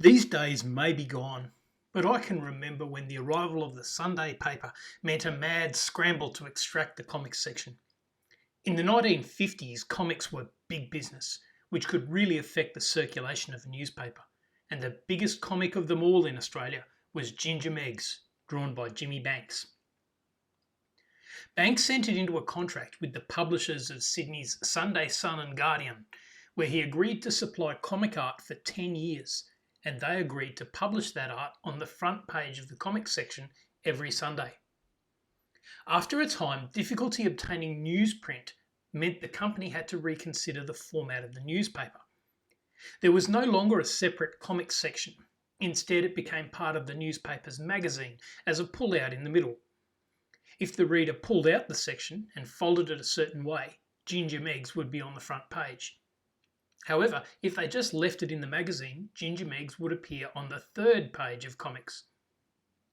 These days may be gone, but I can remember when the arrival of the Sunday paper meant a mad scramble to extract the comics section. In the 1950s, comics were big business, which could really affect the circulation of a newspaper, and the biggest comic of them all in Australia was Ginger Meggs, drawn by Jimmy Bancks. Bancks entered into a contract with the publishers of Sydney's Sunday Sun and Guardian, where he agreed to supply comic art for 10 years, and they agreed to publish that art on the front page of the comics section every Sunday. After a time, difficulty obtaining newsprint meant the company had to reconsider the format of the newspaper. There was no longer a separate comics section. Instead, it became part of the newspaper's magazine as a pull-out in the middle. If the reader pulled out the section and folded it a certain way, Ginger Meggs would be on the front page. However, if they just left it in the magazine, Ginger Meggs would appear on the third page of comics.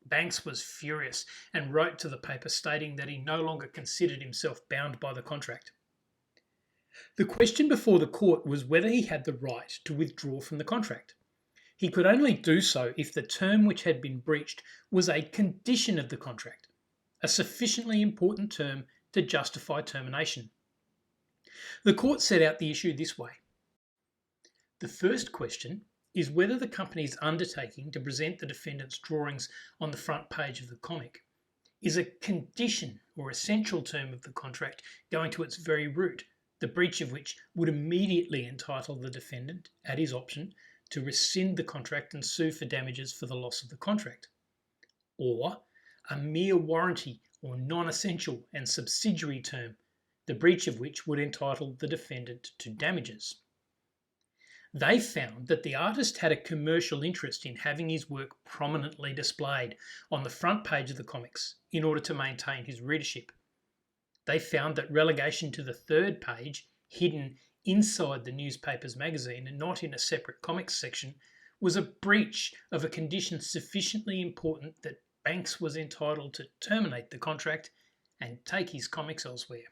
Bancks was furious and wrote to the paper stating that he no longer considered himself bound by the contract. The question before the court was whether he had the right to withdraw from the contract. He could only do so if the term which had been breached was a condition of the contract, a sufficiently important term to justify termination. The court set out the issue this way. The first question is whether the company's undertaking to present the defendant's drawings on the front page of the comic is a condition or essential term of the contract going to its very root, the breach of which would immediately entitle the defendant, at his option, to rescind the contract and sue for damages for the loss of the contract, or a mere warranty or non-essential and subsidiary term, the breach of which would entitle the defendant to damages. They found that the artist had a commercial interest in having his work prominently displayed on the front page of the comics in order to maintain his readership. They found that relegation to the third page, hidden inside the newspaper's magazine and not in a separate comics section, was a breach of a condition sufficiently important that Bancks was entitled to terminate the contract and take his comics elsewhere.